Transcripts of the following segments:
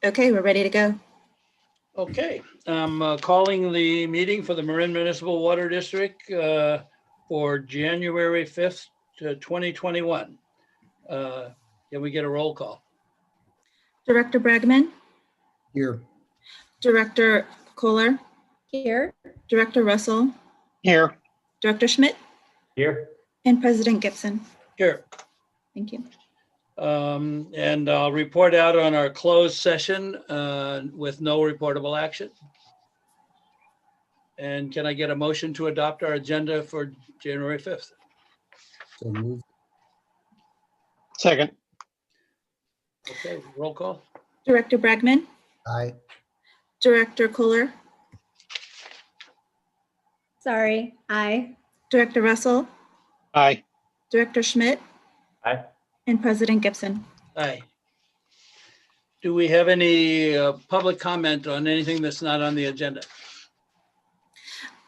Okay, we're ready to go. Okay, I'm calling the meeting for the Marin Municipal Water District for January 5th to 2021. Can we get a roll call? Director Bragman, Here. Director Kohler, Here. Director Russell, Here. Director Schmidt, Here. and President Gibson. Here. Thank you. And I'll report out on our closed session with no reportable action. And can I get a motion to adopt our agenda for January 5th? So moved. Second. Okay, roll call. Director Bragman, Aye. Director Kohler, Sorry, aye. Director Russell, Aye. Director Schmidt, Aye. and President Gibson. Aye. Do we have any public comment on anything that's not on the agenda?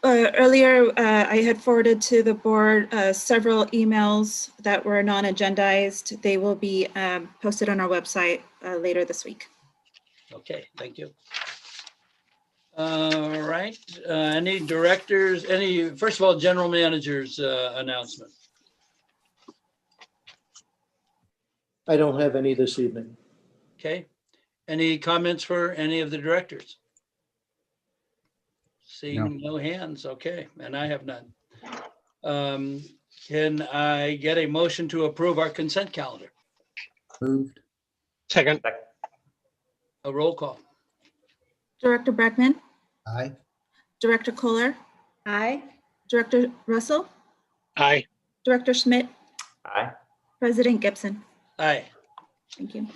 Earlier, I had forwarded to the board several emails that were non-agendized. They will be posted on our website later this week. Okay, thank you. All right, any directors, first of all, general managers announcement. I don't have any this evening. Okay, any comments for any of the directors? Seeing no hands, okay, and I have none. Can I get a motion to approve our consent calendar? Moved. Second. A roll call. Director Bragman, Aye. Director Kohler, Aye. Director Russell, Aye. Director Schmidt, Aye. President Gibson. Aye. Thank you.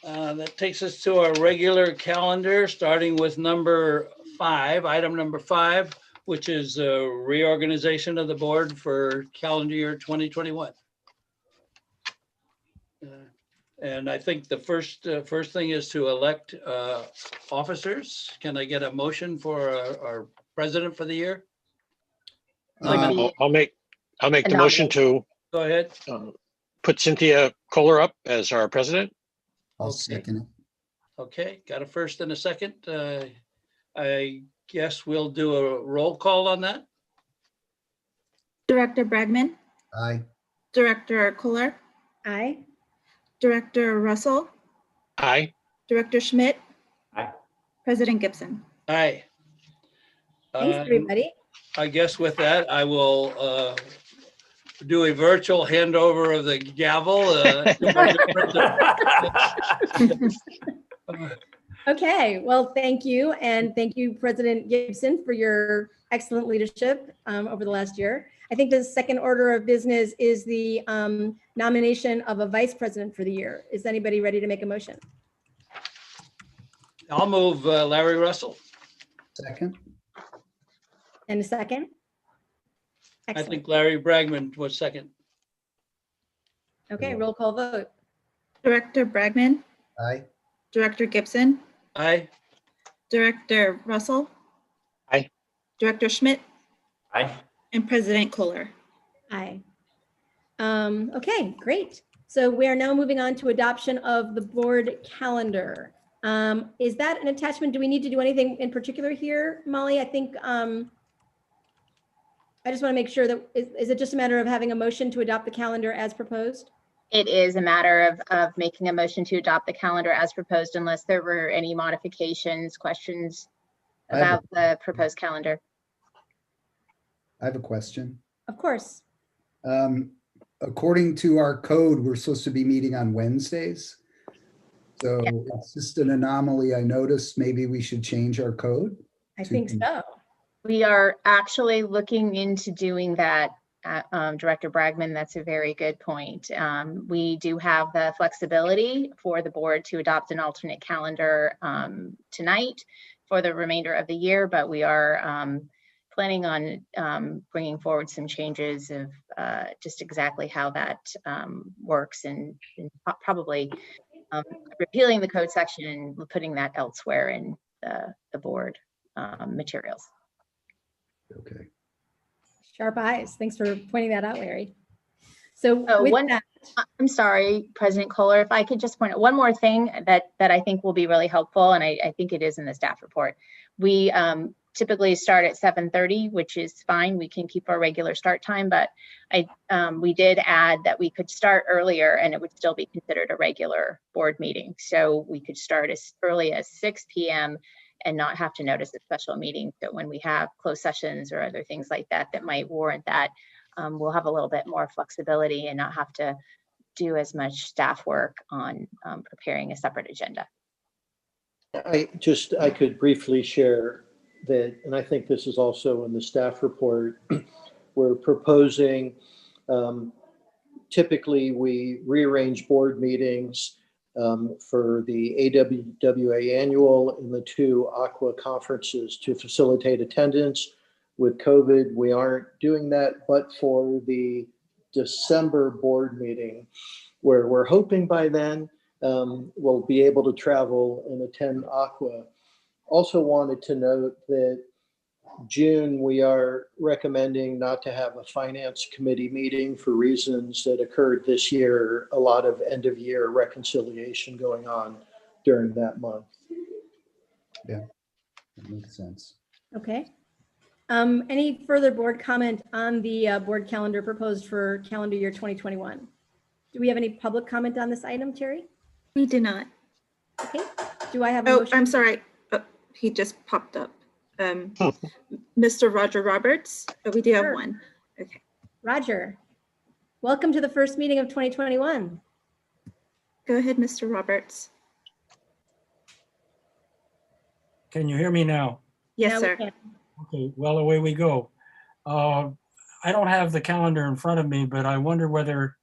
That takes us to our regular calendar, starting with number 5, item number 5, which is a reorganization of the board for calendar year 2021. And I think the first thing is to elect officers. Can I get a motion for our president for the year? I'll make the motion to Go ahead. put Cynthia Kohler up as our president. I'll Okay. second it. Okay, got a first and a second. I guess we'll do a roll call on that. Director Bragman, Aye. Director Kohler, Aye. Director Russell, Aye. Director Schmidt, Aye. President Gibson. Aye. Thanks, everybody. I guess with that, I will do a virtual handover of the gavel. Okay, well, thank you. And thank you, President Gibson, for your excellent leadership over the last year. I think the second order of business is the nomination of a vice president for the year. Is anybody ready to make a motion? I'll move Larry Russell. Second. And a second? I Excellent. think Larry Bragman was second. Okay, roll call vote. Director Bragman, Aye. Director Gibson, Aye. Director Russell. Aye. Director Schmidt, Aye. and President Kohler. Aye. Okay, great. So we are now moving on to adoption of the board calendar. Is that an attachment? Do we need to do anything in particular here, Molly? I think I just want to make sure that, is it just a matter of having a motion to adopt the calendar as proposed? It is a matter of making a motion to adopt the calendar as proposed, unless there were any modifications, questions about the proposed calendar. I have a question. Of course. According to our code, we're supposed to be meeting on Wednesdays. So it's just an anomaly. I noticed maybe we should change our code. I think so. We are actually looking into doing that, Director Bragman. That's a very good point. We do have the flexibility for the board to adopt an alternate calendar tonight for the remainder of the year, but we are planning on bringing forward some changes of just exactly how that works, and probably repealing the code section and putting that elsewhere in the board materials. Okay. Sharp eyes. Thanks for pointing that out, Larry. So Oh, with one- that, I'm sorry, President Kohler, if I could just point out one more thing that I think will be really helpful, and I think it is in the staff report. We typically start at 7:30, which is fine. We can keep our regular start time, but we did add that we could start earlier and it would still be considered a regular board meeting. So we could start as early as 6 p.m. and not have to notice a special meeting. So when we have closed sessions or other things like that that might warrant that, we'll have a little bit more flexibility and not have to do as much staff work on preparing a separate agenda. I could briefly share that, and I think this is also in the staff report, we're proposing, typically we rearrange board meetings for the AWWA annual and the 2 Aqua conferences to facilitate attendance. With COVID, we aren't doing that, but for the December board meeting, where we're hoping by then we'll be able to travel and attend Aqua. Also wanted to note that June, we are recommending not to have a finance committee meeting for reasons that occurred this year, a lot of end of year reconciliation going on during that month. That makes sense. okay. Any further board comment on the board calendar proposed for calendar year 2021? Do we have any public comment on this item, Terry? We do not. Okay. Do I have a Oh, motion? I'm sorry. He just popped up. Mr. Roger Roberts. We do have Sure. one. Okay. Roger, welcome to the first meeting of 2021. Go ahead, Mr. Roberts. Can you hear me now? Yes, Now we sir. can. Okay, well, away we go. I don't have the calendar in front of me, but I wonder whether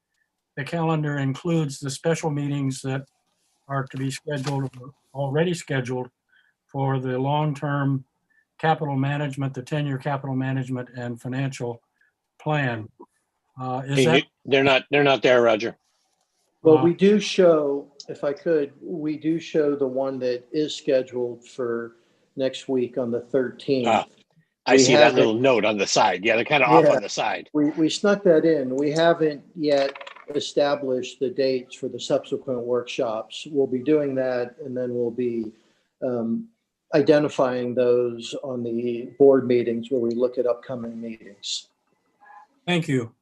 the calendar includes the special meetings that are to be scheduled, or already scheduled, for the long-term capital management, the 10-year capital management and financial plan. Is that, They're not there, Roger. Well, we do show, if I could, we do show the one that is scheduled for next week on the 13th. Ah, I We see that haven't- little note on the side. Yeah, they're kind of off Yeah. on the side. We snuck that in. We haven't yet established the dates for the subsequent workshops. We'll be doing that, and then we'll be identifying those on the board meetings where we look at upcoming meetings. thank you.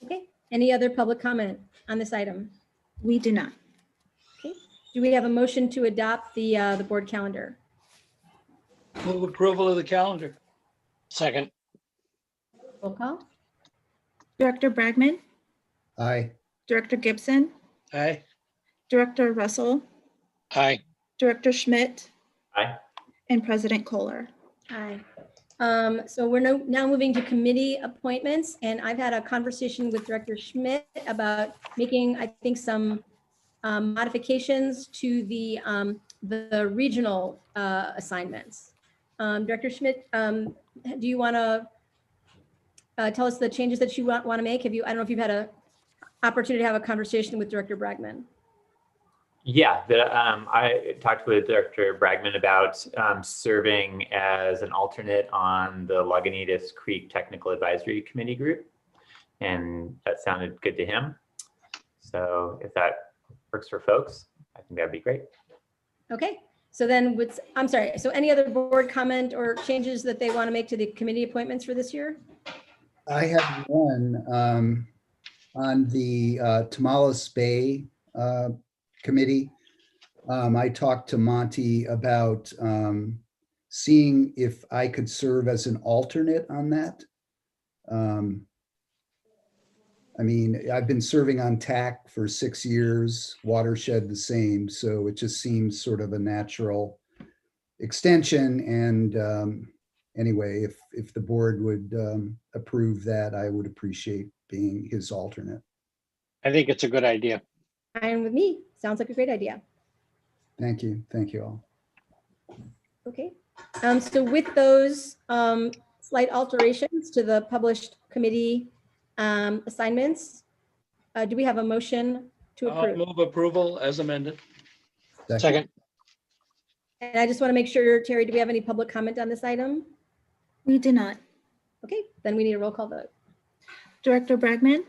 Okay. Any other public comment on this item? We do not. Do we have a motion to adopt the board calendar? Move approval of the calendar. Second, Roll call. Director Bragman, Aye. Director Gibson, Aye. Director Russell, aye. Director Schmidt, Aye. and President Kohler. Aye. So we're now moving to committee appointments, and I've had a conversation with Director Schmidt about making, I think, some modifications to the regional assignments. Director Schmidt, do you want to tell us the changes that you want to make? I don't know if you've had an opportunity to have a conversation with Director Bragman. Yeah, I talked with Director Bragman about serving as an alternate on the Lagunitas Creek Technical Advisory Committee group, and that sounded good to him. So if that works for folks, I think that'd be great. Okay, so then I'm sorry, so any other board comment or changes that they want to make to the committee appointments for this year? I have one on the Tamales Bay committee. I talked to Monty about seeing if I could serve as an alternate on that. I mean, I've been serving on TAC for 6 years, Watershed the same, so it just seems sort of a natural extension. And anyway, if the board would approve that, I would appreciate being his alternate. I think it's a good idea. Fine with me, sounds like a great idea. Thank you. Thank you all. Okay, so with those slight alterations to the published committee assignments, do we have a motion to I'll approve? move approval as amended. Second, And I just want to make sure, Terry, do we have any public comment on this item? We do not. Okay, then we need a roll call vote. Director Bragman,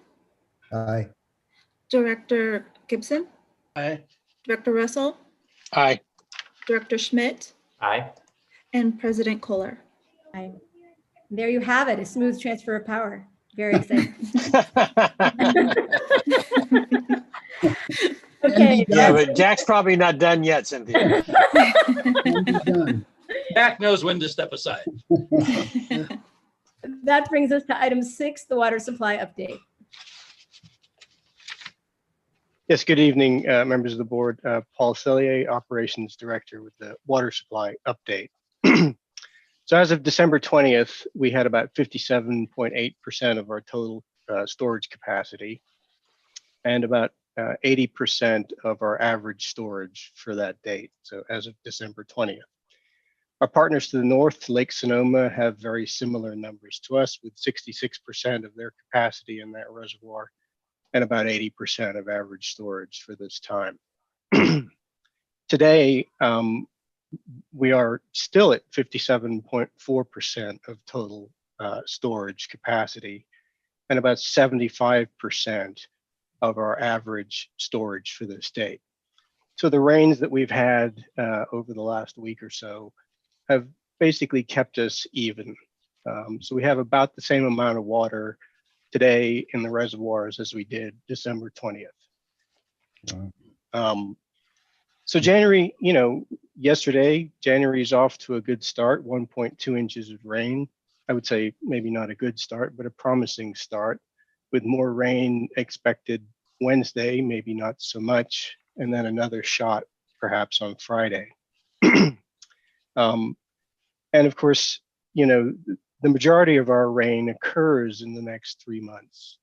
Aye. Director Gibson, Aye. Director Russell, Aye. Director Schmidt, Aye. and President Kohler. Aye. There you have it, a smooth transfer of power. Very exciting. Okay. Yeah, but Jack's probably not done yet, Cynthia. Done. Jack knows when to step aside. That brings us to item 6, the water supply update. Yes, good evening, members of the board. Paul Cellier, Operations Director with the Water Supply Update. So as of December 20th, we had about 57.8% of our total storage capacity and about 80% of our average storage for that date. So as of December 20th. Our partners to the north, Lake Sonoma, have very similar numbers to us, with 66% of their capacity in that reservoir and about 80% of average storage for this time. Today, we are still at 57.4% of total storage capacity and about 75% of our average storage for this date. So the rains that we've had over the last week or so have basically kept us even. So we have about the same amount of water today in the reservoirs as we did December 20th. Wow. So January, yesterday, January is off to a good start, 1.2 inches of rain. I would say maybe not a good start, but a promising start, with more rain expected Wednesday, maybe not so much, and then another shot perhaps on Friday. And of course, the majority of our rain occurs in the next 3 months.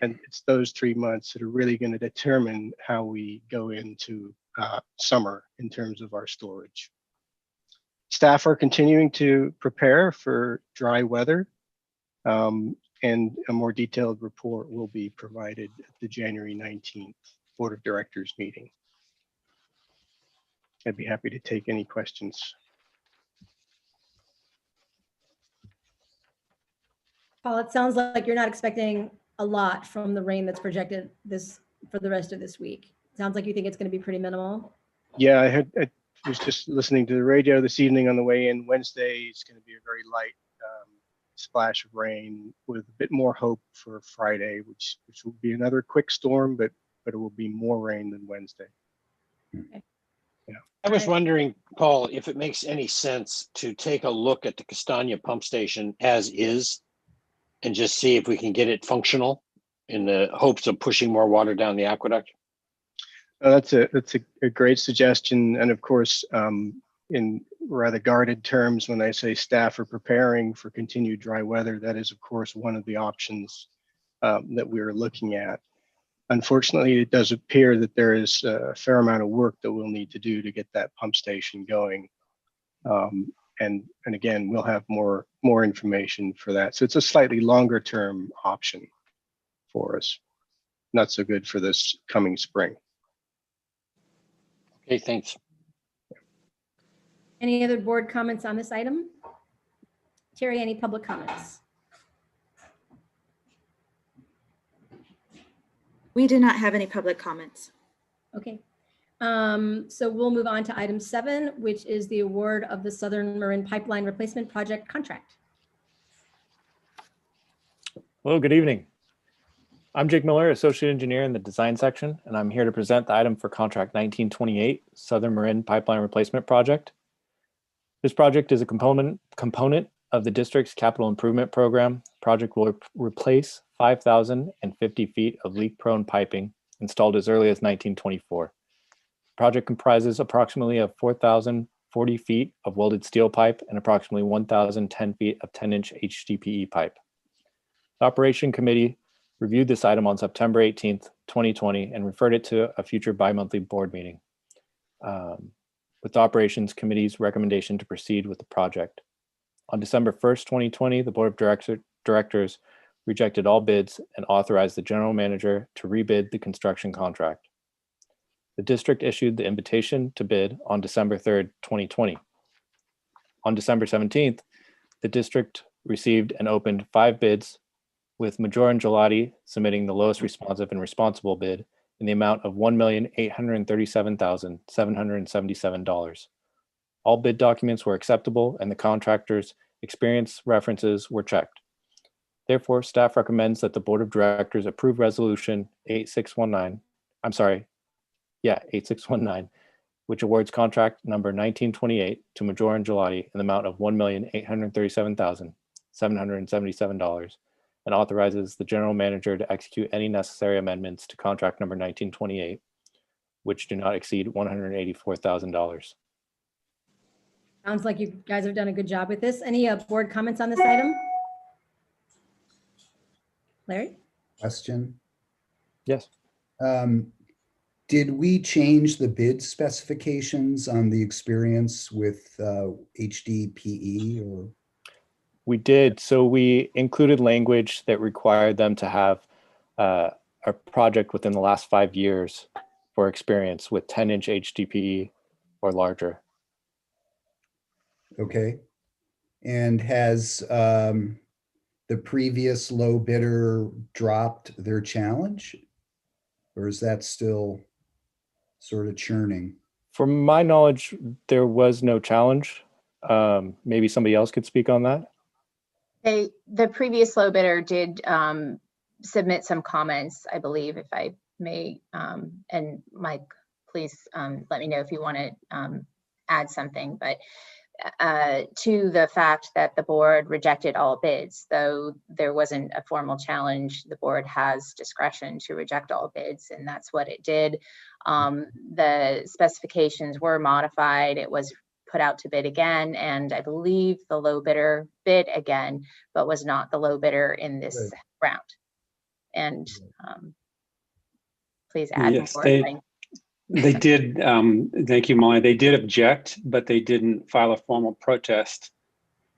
And it's those 3 months that are really going to determine how we go into summer in terms of our storage. Staff are continuing to prepare for dry weather, and a more detailed report will be provided at the January 19th Board of Directors meeting. I'd be happy to take any questions. Paul, it sounds like you're not expecting a lot from the rain that's projected for the rest of this week. Sounds like you think it's going to be pretty minimal. Yeah, I was just listening to the radio this evening on the way in. Wednesday is going to be a very light splash of rain, with a bit more hope for Friday, which will be another quick storm, but it will be more rain than Wednesday. Okay. Yeah. I was wondering, Paul, if it makes any sense to take a look at the Castagna pump station as is and just see if we can get it functional in the hopes of pushing more water down the aqueduct. That's a great suggestion. And of course, in rather guarded terms, when I say staff are preparing for continued dry weather, that is, of course, one of the options that we are looking at. Unfortunately, it does appear that there is a fair amount of work that we'll need to do to get that pump station going. And again, we'll have more information for that. So it's a slightly longer term option for us. Not so good for this coming spring. Okay, thanks. Any other board comments on this item? Terry, any public comments? We do not have any public comments. Okay. So we'll move on to item 7, which is the award of the Southern Marin Pipeline Replacement Project contract. Hello, good evening. I'm Jake Miller, Associate Engineer in the Design Section, and I'm here to present the item for Contract 1928, Southern Marin Pipeline Replacement Project. This project is a component of the district's capital improvement program. The project will replace 5,050 feet of leak-prone piping installed as early as 1924. The project comprises approximately of 4,040 feet of welded steel pipe and approximately 1,010 feet of 10-inch HDPE pipe. The Operation Committee reviewed this item on September 18th, 2020, and referred it to a future bi-monthly board meeting with the Operations Committee's recommendation to proceed with the project. On December 1st, 2020, the Board of Directors rejected all bids and authorized the General Manager to rebid the construction contract. The district issued the invitation to bid on December 3rd, 2020. On December 17th, the district received and opened 5 bids with Major and Gelati submitting the lowest responsive and responsible bid in the amount of $1,837,777. All bid documents were acceptable and the contractor's experience references were checked. Therefore, staff recommends that the Board of Directors approve Resolution 8619, which awards contract number 1928 to Major and Gelati in the amount of $1,837,777 and authorizes the general manager to execute any necessary amendments to contract number 1928, which do not exceed $184,000. Sounds like you guys have done a good job with this. Any board comments on this item? Larry? Question. Yes. Did we change the bid specifications on the experience with HDPE or? We did. So we included language that required them to have a project within the last 5 years for experience with 10-inch HDPE or larger. Okay. And has the previous low bidder dropped their challenge? Or is that still sort of churning? From my knowledge, there was no challenge. Maybe somebody else could speak on that. The previous low bidder did submit some comments, I believe, if I may. And Mike, please let me know if you want to add something. But to the fact that the board rejected all bids, though there wasn't a formal challenge, the board has discretion to reject all bids, and that's what it did. The specifications were modified. It was put out to bid again, and I believe the low bidder bid again, but was not the low bidder in this round. And please add Yes, more. They did, thank you, Molly. They did object, but they didn't file a formal protest.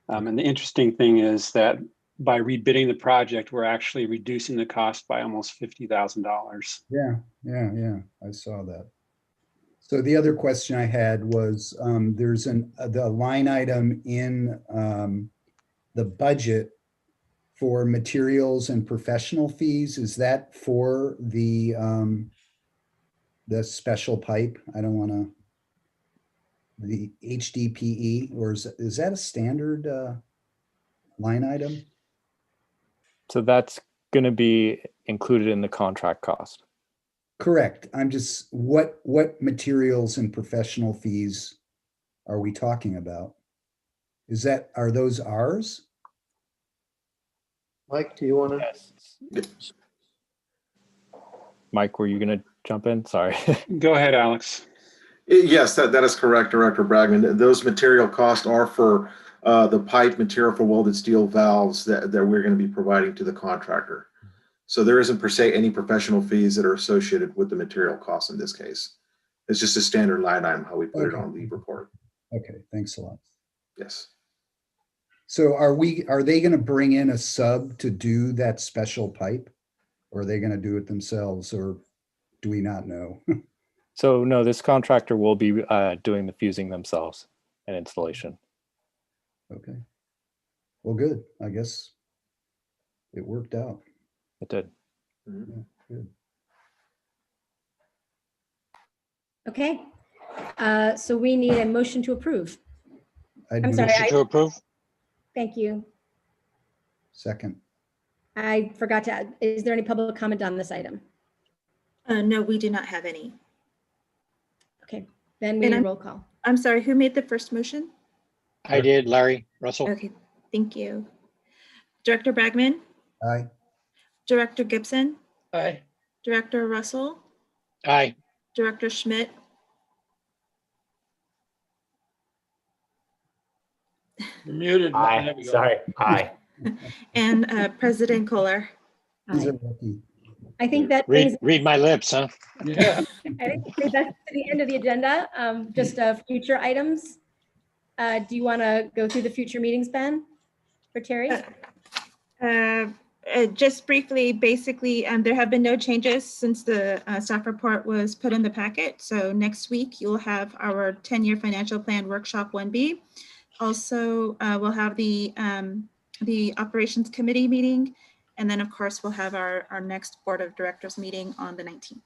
And the interesting thing is that by rebidding the project, we're actually reducing the cost by almost $50,000. Yeah. I saw that. So the other question I had was there's the line item in the budget for materials and professional fees. Is that for the special pipe? I don't want to, the HDPE, or is that a standard line item? So that's going to be included in the contract cost. Correct. I'm just, what materials and professional fees are we talking about? Are those ours? Mike, do you want to? Yes. Mike, were you going to jump in? Sorry. Go ahead, Alex. Yes, that is correct, Director Bragman. Those material costs are for the pipe material for welded steel valves that we're going to be providing to the contractor. So there isn't per se any professional fees that are associated with the material costs in this case. It's just a standard line item how we put it on the report. Okay, thanks a lot. Yes. So are they going to bring in a sub to do that special pipe? Or are they going to do it themselves, or do we not know? So no, this contractor will be doing the fusing themselves and installation. Okay. Well, good. I guess it worked out. It did. Yeah, good. Okay. So we need a motion to approve. I'd I'm move- sorry. Motion to approve? Thank you. Second. I forgot to add, is there any public comment on this item? No, we do not have any. Okay, then we And need a roll call. I'm sorry, who made the first motion? I did, Larry Russell. Okay, thank you. Director Bragman, Aye. Director Gibson, Aye. Director Russell, Aye. Director Schmidt, You're muted. There Aye. we go. Sorry. Aye. and President Kohler. These Aye. are lucky. I think that brings, Read my lips, huh? Yeah. I think that's to the end of the agenda. Just future items. Do you want to go through the future meetings, Ben, for Terry? Just briefly, basically, there have been no changes since the staff report was put in the packet. So next week, you'll have our 10-year financial plan workshop 1B. Also, we'll have the operations committee meeting, And then, of course, we'll have our next Board of Directors meeting on the 19th.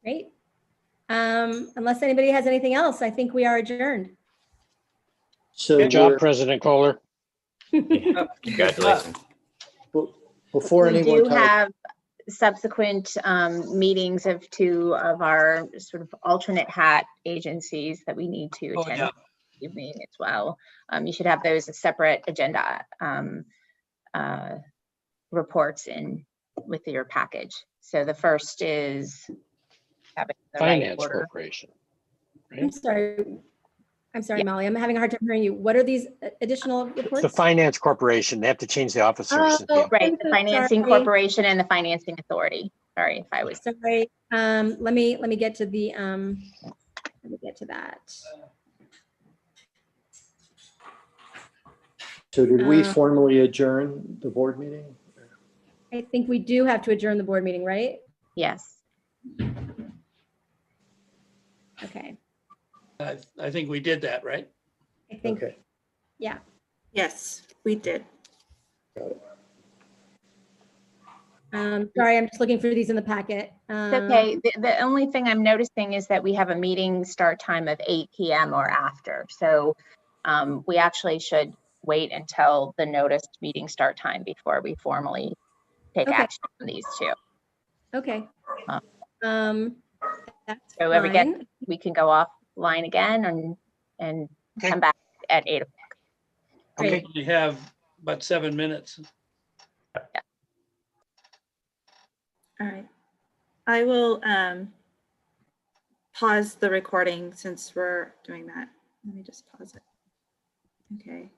Great. Unless anybody has anything else, I think we are adjourned. So Good job, we're- President Kohler. Congratulations. before We anyone do types, have subsequent meetings of two of our sort of alternate hat agencies that we need to Oh, attend yeah. this evening as well. You should have those as separate agenda reports in with your package. So the first is having the right Finance order. Corporation. I'm sorry. I'm sorry, Yeah. Molly. I'm having a hard time hearing you. What are these additional It's reports? the Finance Corporation. They have to change the officers. Oh, Right, I'm the so financing sorry. corporation and the financing authority. Sorry if I was. Sorry. Let me get to the let me get to that. so did we formally adjourn the board meeting? I think we do have to adjourn the board meeting, right? Yes. Okay. I think we did that, right? I think, Okay. yeah. Yes, we did. Got it. Sorry, I'm just looking for these in the packet. It's okay. The only thing I'm noticing is that we have a meeting start time of 8 p.m. or after. So we actually should wait until the noticed meeting start time before we formally take Okay. action on these two. Okay. That's So ever get, fine. we can go offline again and Okay. come back at 8 o'clock. We Great. only have about 7 minutes. All right. I will pause the recording since we're doing that. Let me just pause it. Okay.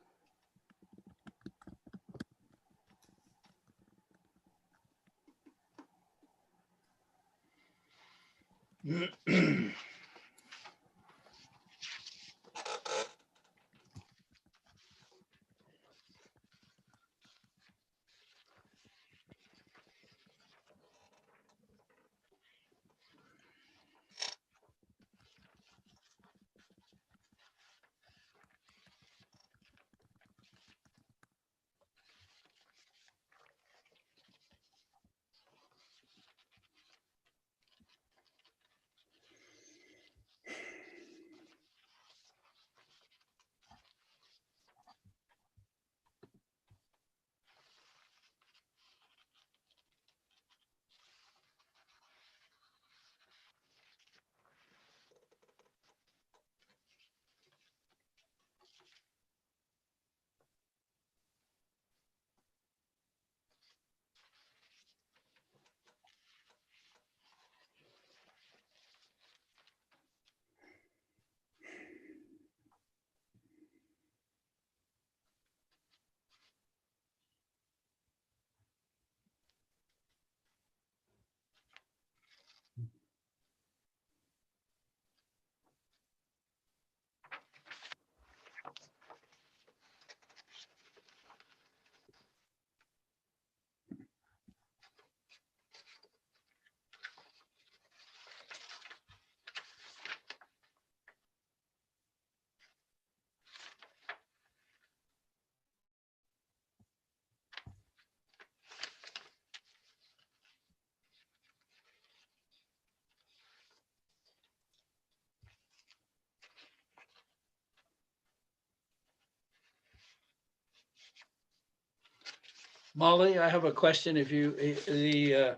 Molly, I have a question. If you,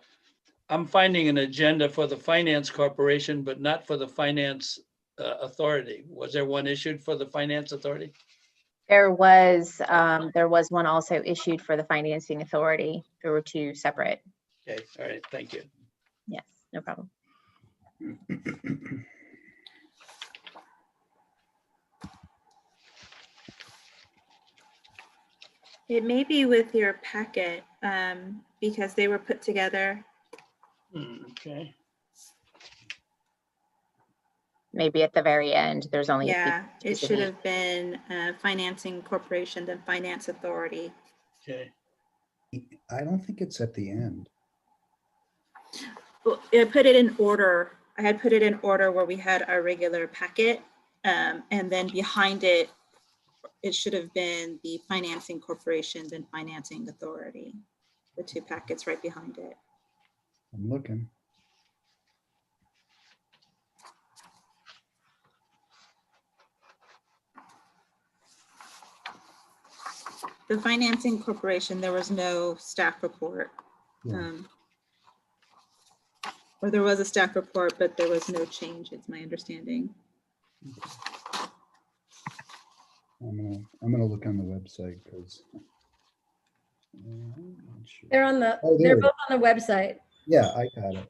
I'm finding an agenda for the Finance Corporation, but not for the Finance Authority. Was there one issued for the Finance Authority? There was one also issued for the financing authority. There were two separate. Okay, all right, thank you. Yes, no problem. It may be with your packet because they were put together. Okay. Maybe at the very end, there's only a few Yeah, it pieces should of have been Financing Corporation, then Finance Authority. Okay. I don't think it's at the end. Well, I put it in order. I had put it in order where we had our regular packet. And then behind it, it should have been the Financing Corporation, then Financing Authority. the two packets right behind it. I'm looking. The financing corporation, there was no staff report. Yeah. Or there was a staff report, but there was no change, it's my understanding. I'm gonna look on the website because They're on the, Oh, there they're it both on the website. yeah, I got it.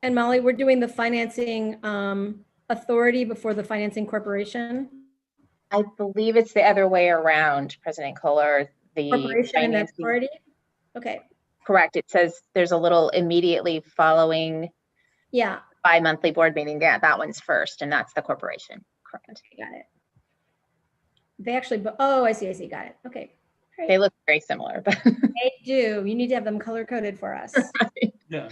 And Molly, we're doing the financing authority before the financing corporation. I believe it's the other way around, President Kohler. The Corporation and then financing, authority? Okay, correct. It says there's a little immediately following yeah, bi-monthly board meeting. Yeah, that one's first, and that's the corporation. Correct. got it. They actually, oh, I see, got it. Okay. Great. They look very similar, but They do. You need to have them color coded for us. Yeah.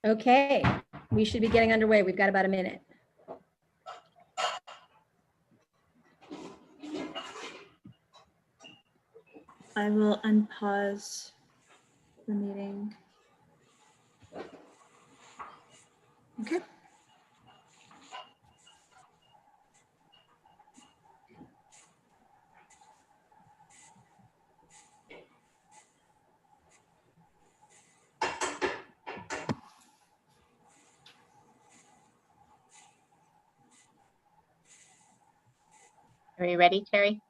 Okay, we should be getting underway. We've got about a minute. I will unpause the meeting. Okay. are you ready, Terry?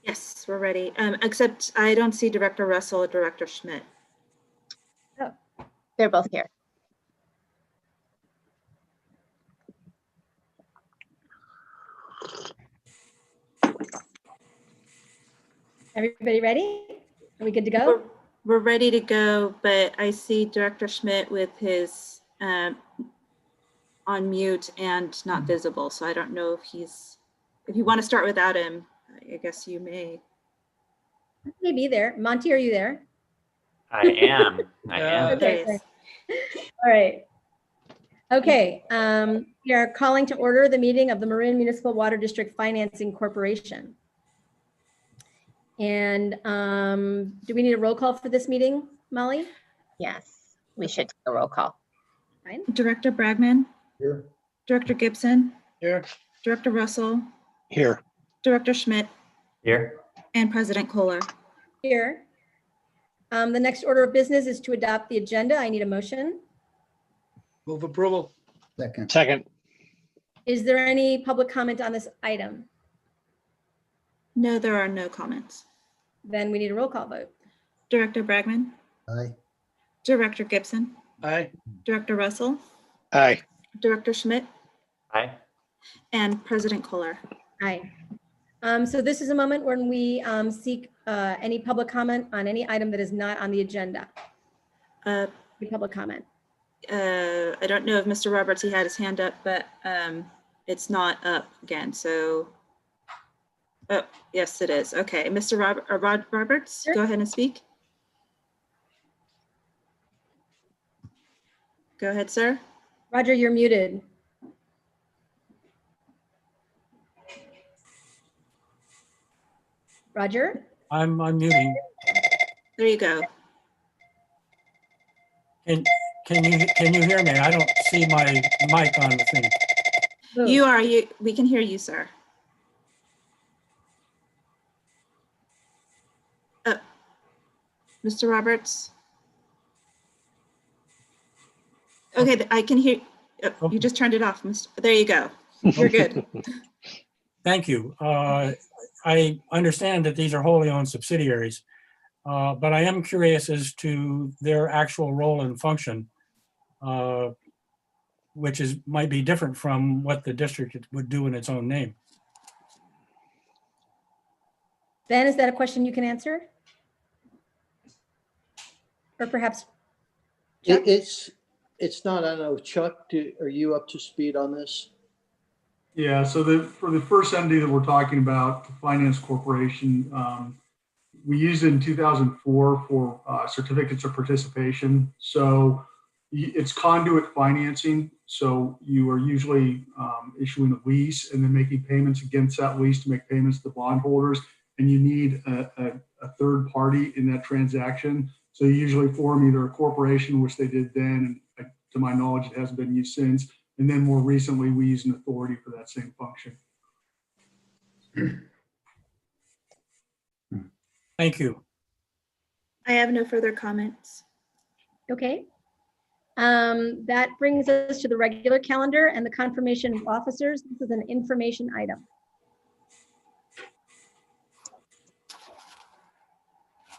Yes, we're ready. Except I don't see Director Russell or Director Schmidt. Oh, they're both here. Everybody ready? Are we good to go? We're ready to go, but I see Director Schmidt with his on mute and not visible. So I don't know if if you want to start without him, I guess you may. May be there. Monty, are you there? I am. I am. Okay, There he is. all right. Okay, we are calling to order the meeting of the Marin Municipal Water District Financing Corporation. And do we need a roll call for this meeting, Molly? Yes, we should take a roll call. Fine. Director Bragman, Here. Director Gibson, Here. Director Russell, Here. Director Schmidt, Here. and President Kohler. Here. The next order of business is to adopt the agenda. I need a motion. Move approval. Second. Second. Is there any public comment on this item? No, there are no comments. Then we need a roll call vote. Director Bragman, Aye. Director Gibson, Aye. Director Russell, Aye. Director Schmidt, Aye. and President Kohler. Aye. So this is a moment when we seek any public comment on any item that is not on the agenda. Uh, Any public comment? I don't know if Mr. Roberts, he had his hand up, but it's not up again. So, oh, yes, it is. Okay, Mr. Roberts, Sure. go ahead and speak. Go ahead, sir. Roger, you're muted. Roger? I'm muting. There you go. Can you hear me? I don't see my mic on the thing. Oh. We can hear you, sir. Mr. Roberts? Okay, I can hear, oh, you just turned it off. There you go. You're good. Thank you. I understand that these are wholly owned subsidiaries, but I am curious as to their actual role and function, which might be different from what the district would do in its own name. Ben, is that a question you can answer? Or perhaps Chuck? It's not, I don't know, Chuck, are you up to speed on this? Yeah, so for the first entity that we're talking about, the Finance Corporation, we used it in 2004 for certificates of participation. So it's conduit financing. So you are usually issuing a lease and then making payments against that lease to make payments to bondholders. And you need a third party in that transaction. So you usually form either a corporation, which they did then, and to my knowledge, it hasn't been used since. And then more recently, we use an authority for that same function. Thank you. I have no further comments. Okay. That brings us to the regular calendar and the confirmation of officers. This is an information item.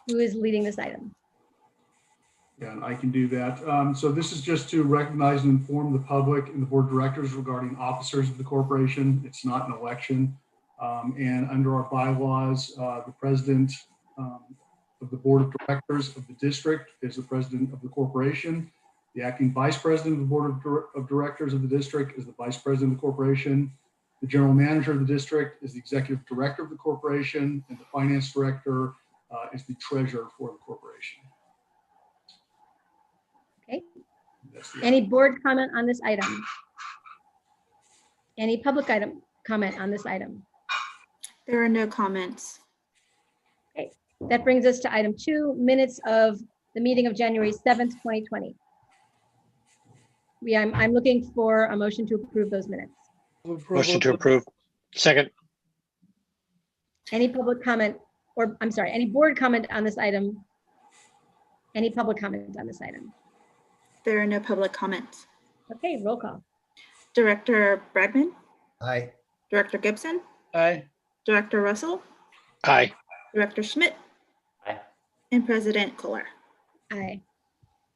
Who is leading this item? Yeah, I can do that. So this is just to recognize and inform the public and the board of directors regarding officers of the corporation. It's not an election. And under our bylaws, the president of the board of directors of the district is the president of the corporation. The acting vice president of the board of directors of the district is the vice president of the corporation. The general manager of the district is the executive director of the corporation, and the finance director is the treasurer for the corporation. Okay. Any board comment on this item? Any public comment on this item? There are no comments. Okay, that brings us to item 2, minutes of the meeting of January 7th, 2020. I'm looking for a motion to approve those minutes. Motion to approve. Second. Any public comment, or I'm sorry, any board comment on this item? Any public comment on this item? There are no public comments. Okay, roll call. Director Bragman? Aye. Director Gibson? Aye. Director Russell? Aye. Director Schmidt? Aye. And President Kohler? Aye.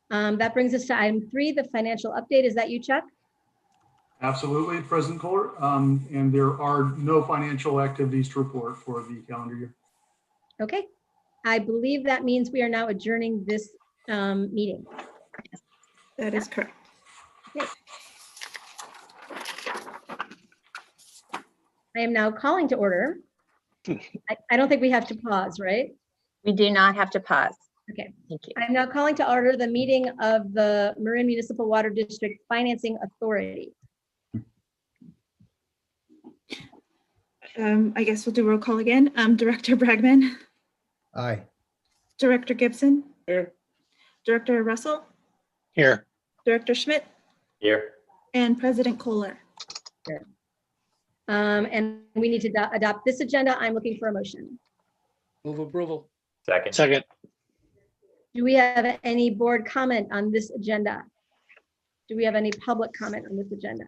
That brings us to item 3, the financial update. Is that you, Chuck? Absolutely, President Kohler. And there are no financial activities to report for the calendar year. Okay. I believe that means we are now adjourning this meeting. That is correct. Okay. I am now calling to order. I don't think we have to pause, right? We do not have to pause. Okay. Thank you. I'm now calling to order the meeting of the Marin Municipal Water District Financing Authority. I guess we'll do roll call again. Director Bragman? Aye. Director Gibson? Here. Director Russell? Here. Director Schmidt? Here. And President Kohler? And we need to adopt this agenda. I'm looking for a motion. Move approval. Second. Second. Do we have any board comment on this agenda? Do we have any public comment on this agenda?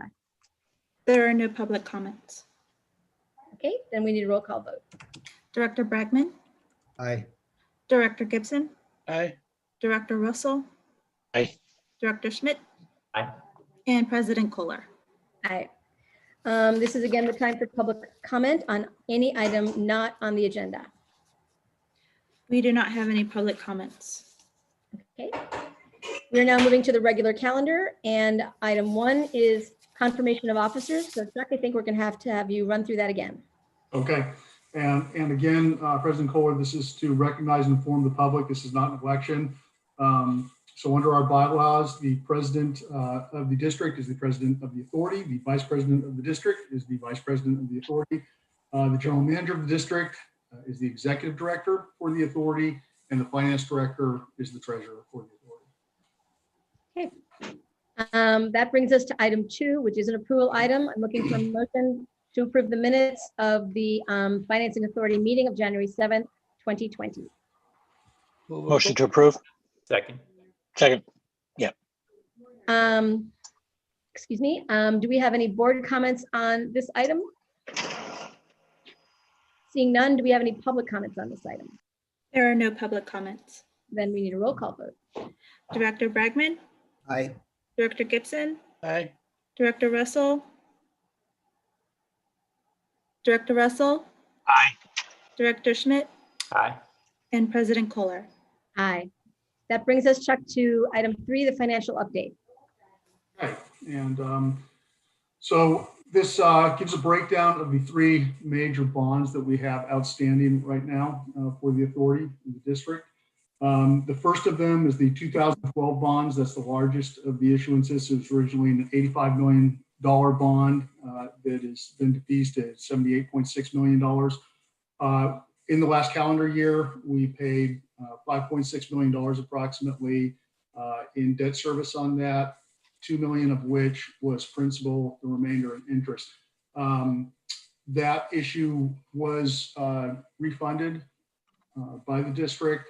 There are no public comments. Okay, then we need a roll call vote. Director Bragman? Aye. Director Gibson? Aye. Director Russell? Aye. Director Schmidt? Aye. And President Kohler? Aye. This is again the time for public comment on any item not on the agenda. We do not have any public comments. Okay. We're now moving to the regular calendar, and item 1 is confirmation of officers. So Chuck, I think we're going to have you run through that again. Okay. And again, President Kohler, this is to recognize and inform the public. This is not an election. So under our bylaws, the president of the district is the president of the authority. The vice president of the district is the vice president of the authority. The general manager of the district is the executive director for the authority, and the finance director is the treasurer for the authority. Okay. That brings us to item 2, which is an approval item. I'm looking for a motion to approve the minutes of the Financing Authority meeting of January 7th, 2020. Motion to approve. Second. Second. Yeah. Excuse me. Do we have any board comments on this item? Seeing none, do we have any public comments on this item? There are no public comments. Then we need a roll call vote. Director Bragman, Aye. Director Gibson, Aye. Director Russell, Director Russell, Aye. Director Schmidt, Aye. and President Kohler. Aye. That brings us, Chuck, to item 3, the financial update. Okay, and so this gives a breakdown of the 3 major bonds that we have outstanding right now for the authority in the district. The first of them is the 2012 bonds. That's the largest of the issuances. It was originally an $85 million bond that has been defeased to $78.6 million. In the last calendar year, we paid $5.6 million approximately in debt service on that, $2 million of which was principal, the remainder in interest. That issue was refunded by the district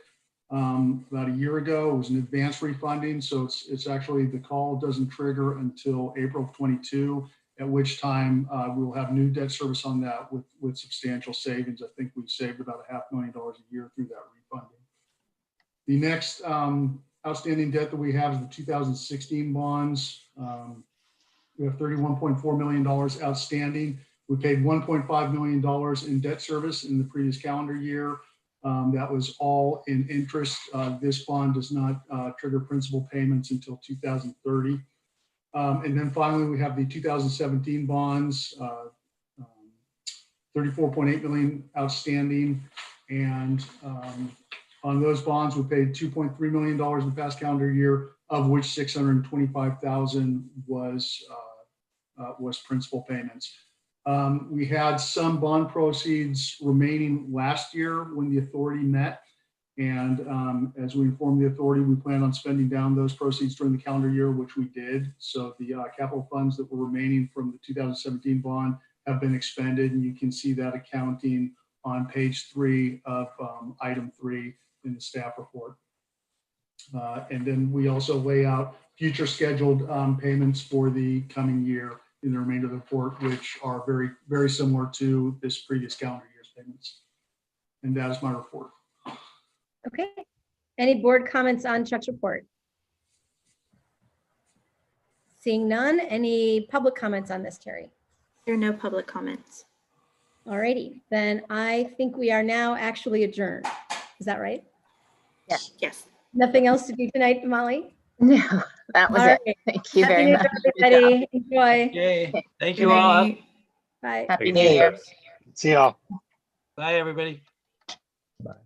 about a year ago. It was an advance refunding, so it's actually, the call doesn't trigger until April of 22, at which time we'll have new debt service on that with substantial savings. I think we've saved about $500,000 a year through that refunding. The next outstanding debt that we have is the 2016 bonds. We have $31.4 million outstanding. We paid $1.5 million in debt service in the previous calendar year. That was all in interest. This bond does not trigger principal payments until 2030. And then finally, we have the 2017 bonds, $34.8 million outstanding. And on those bonds, we paid $2.3 million in the past calendar year, of which $625,000 was principal payments. We had some bond proceeds remaining last year when the authority met. And as we informed the authority, we plan on spending down those proceeds during the calendar year, which we did. So the capital funds that were remaining from the 2017 bond have been expended, and you can see that accounting on page 3 of item 3 in the staff report. And then we also lay out future scheduled payments for the coming year in the remainder of the report, which are very, very similar to this previous calendar year's payments. And that is my report. Okay. Any board comments on Chuck's report? Seeing none, any public comments on this, Terry? There are no public comments. All righty, then I think we are now actually adjourned. Is that right? Yes. Yes. Nothing else to do tonight, Molly? No, that was All it. right. Thank you Happy very New much. Year, Good job. everybody. Enjoy. Okay. Thank Good you all. night. Bye. Happy Great New seeing Year. you. See y'all. Bye, everybody.